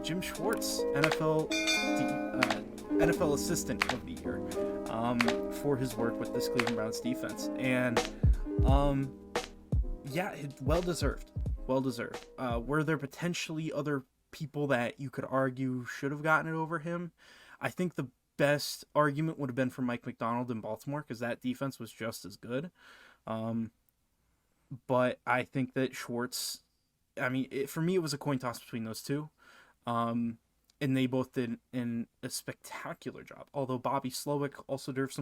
Jim Schwartz, NFL Assistant of the Year, for his work with this Cleveland Browns defense. And yeah, well deserved. Well deserved. Were there potentially other people that you could argue should have gotten it over him? I think the best argument would have been for Mike McDonald in Baltimore, because that defense was just as good. But I think that Schwartz, I mean, for me, it was a coin toss between those two. And they both did a spectacular job. Although Bobby Slowick also deserves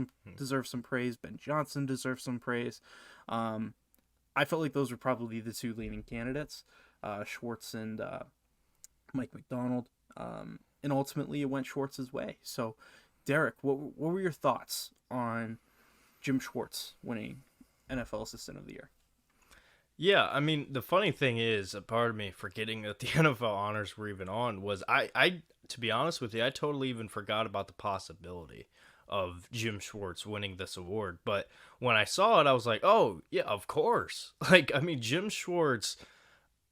some praise. Ben Johnson deserves some praise. I felt like those were probably the two leading candidates, Schwartz and Mike McDonald. And ultimately, it went Schwartz's way. So, Derek, what were your thoughts on Jim Schwartz winning NFL Assistant of the Year? Yeah, I mean, the funny thing is, a part of me forgetting that the NFL honors were even on was I to be honest with you, I totally even forgot about the possibility of Jim Schwartz winning this award. But when I saw it, I was like, oh, yeah, of course. Like, I mean, Jim Schwartz,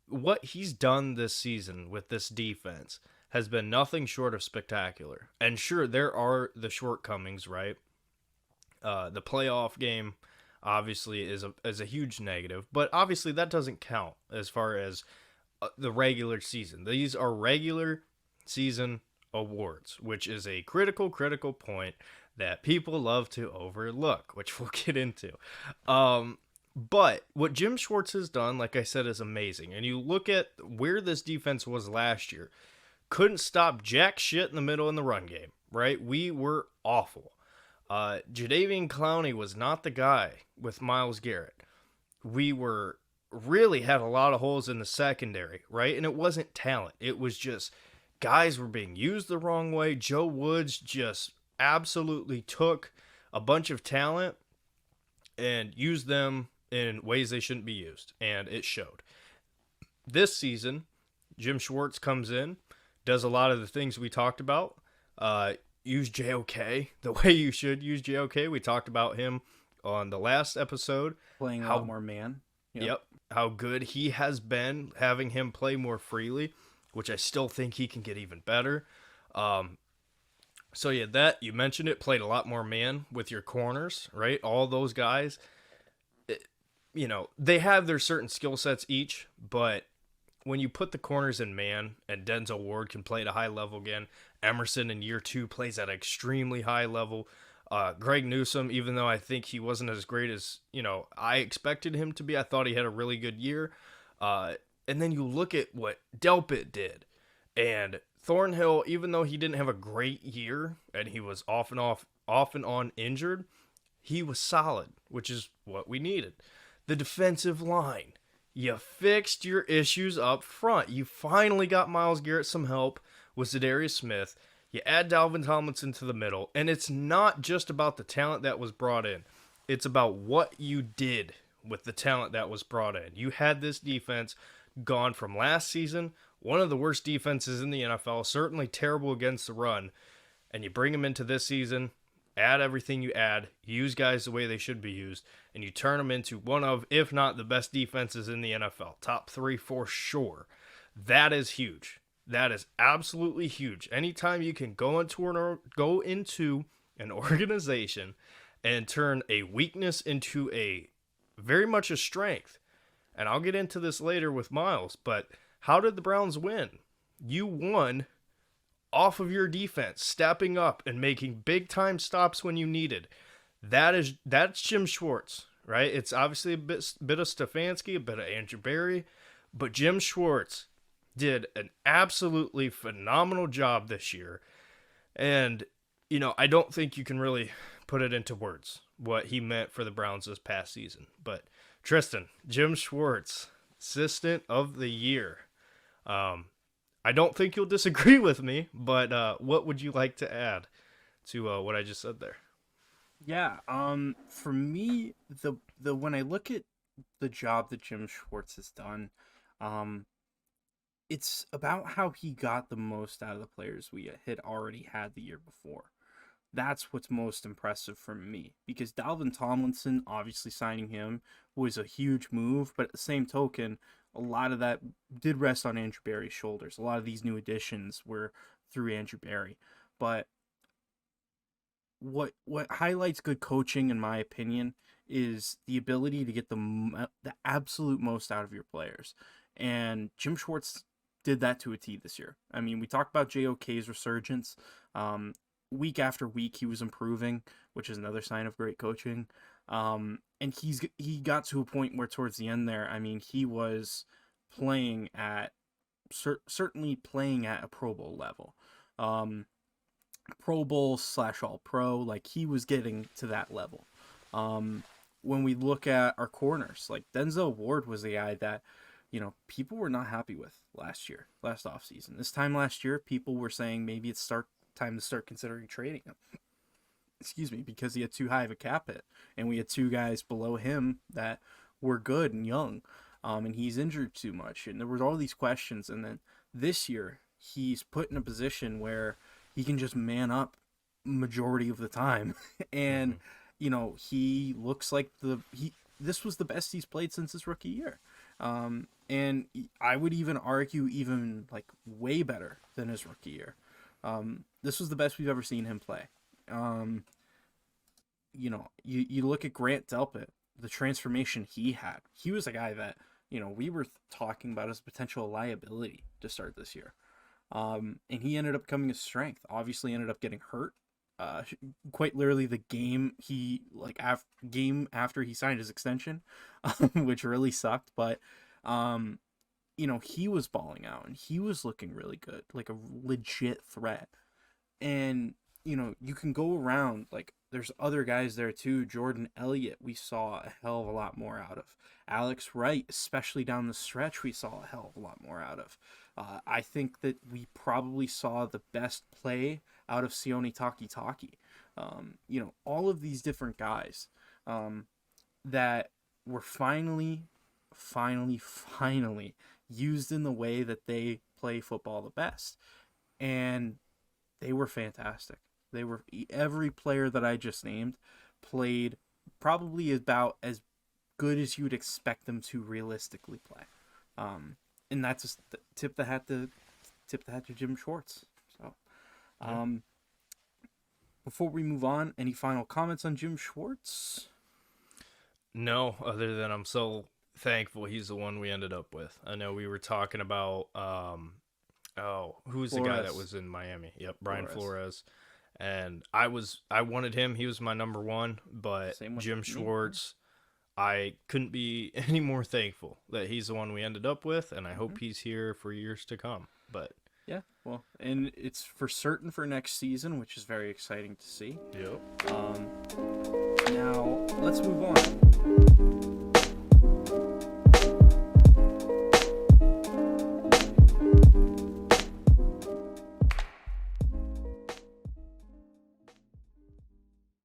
what he's done this season with this defense has been nothing short of spectacular. And sure, there are the shortcomings, right? The playoff game obviously is a huge negative, but obviously that doesn't count as far as the regular season. These are regular season awards, which is a critical point that people love to overlook, which we'll get into. But what Jim Schwartz has done, like I said, is amazing. And you look at where this defense was last year, couldn't stop jack shit in the middle in the run game, right? We were awful. Jadeveon Clowney was not the guy with Myles Garrett. We really had a lot of holes in the secondary, right? And it wasn't talent. It was just guys were being used the wrong way. Joe Woods just absolutely took a bunch of talent and used them in ways they shouldn't be used, and it showed. This season, Jim Schwartz comes in, does a lot of the things we talked about. Use JOK the way you should use JOK. We talked about him on the last episode. Playing a lot more man. Yep. How good he has been, having him play more freely, which I still think he can get even better. So yeah, that you mentioned it, played a lot more man with your corners, right? All those guys, they have their certain skill sets each, but when you put the corners in man, and Denzel Ward can play at a high level again, Emerson in year 2 plays at an extremely high level. Greg Newsome, even though I think he wasn't as great as I expected him to be, I thought he had a really good year. And then you look at what Delpit did, and Thornhill, even though he didn't have a great year and he was off and on injured, he was solid, which is what we needed. The defensive line. You fixed your issues up front. You finally got Myles Garrett some help with Zadarius Smith. You add Dalvin Tomlinson to the middle, and it's not just about the talent that was brought in. It's about what you did with the talent that was brought in. You had this defense gone from last season, one of the worst defenses in the NFL, certainly terrible against the run, and you bring them into this season, add everything you add, use guys the way they should be used, and you turn them into one of, if not the best defenses in the NFL. Top 3 for sure. That is huge. That is absolutely huge. Anytime you can go into an organization and turn a weakness into a very much a strength. And I'll get into this later with Myles, but how did the Browns win? You won off of your defense, stepping up and making big-time stops when you needed. That's Jim Schwartz, right? It's obviously a bit of Stefanski, a bit of Andrew Berry, but Jim Schwartz did an absolutely phenomenal job this year. And, I don't think you can really put it into words what he meant for the Browns this past season. But, Tristan, Jim Schwartz, Assistant of the Year. I don't think you'll disagree with me, but what would you like to add to what I just said there? Yeah, for me, the when I look at the job that Jim Schwartz has done, it's about how he got the most out of the players we had already had the year before. That's what's most impressive for me, because Dalvin Tomlinson, obviously signing him was a huge move, but at the same token, a lot of that did rest on Andrew Barry's shoulders. A lot of these new additions were through Andrew Barry. But what highlights good coaching, in my opinion, is the ability to get the absolute most out of your players. And Jim Schwartz did that to a T this year. I mean, we talked about JOK's resurgence. Week after week, he was improving, which is another sign of great coaching. And he got to a point where towards the end there, I mean, he was playing at certainly playing at a Pro Bowl level. Pro Bowl / All Pro, like he was getting to that level. When we look at our corners, like Denzel Ward was the guy that, people were not happy with last offseason. This time last year, people were saying maybe it's time to start considering trading him. Excuse me, because he had too high of a cap hit, and we had two guys below him that were good and young, and he's injured too much, and there was all these questions. And then this year, he's put in a position where he can just man up majority of the time, and he looks like this was the best he's played since his rookie year. And I would even argue even like way better than his rookie year. This was the best we've ever seen him play. You look at Grant Delpit, the transformation he had. He was a guy that, we were talking about as a potential liability to start this year. And he ended up becoming a strength. Obviously ended up getting hurt. Quite literally the game after he signed his extension, which really sucked. But, he was balling out and he was looking really good, like a legit threat. And, you can go around, like there's other guys there too. Jordan Elliott, we saw a hell of a lot more out of. Alex Wright, especially down the stretch, we saw a hell of a lot more out of. I think that we probably saw the best play out of Sione Takitaki. All of these different guys that were finally used in the way that they play football the best. And they were fantastic. Every player that I just named played probably about as good as you would expect them to realistically play. And that's just tip the hat to Jim Schwartz. So, before we move on, any final comments on Jim Schwartz? No, other than I'm so thankful he's the one we ended up with. I know we were talking about who's the guy that was in Miami? Yep, Brian Flores. And I wanted him. He was my number one, but Jim Schwartz, I couldn't be any more thankful that he's the one we ended up with, and I hope he's here for years to come. But yeah, well, and it's for certain for next season, which is very exciting to see. Yep. Now let's move on.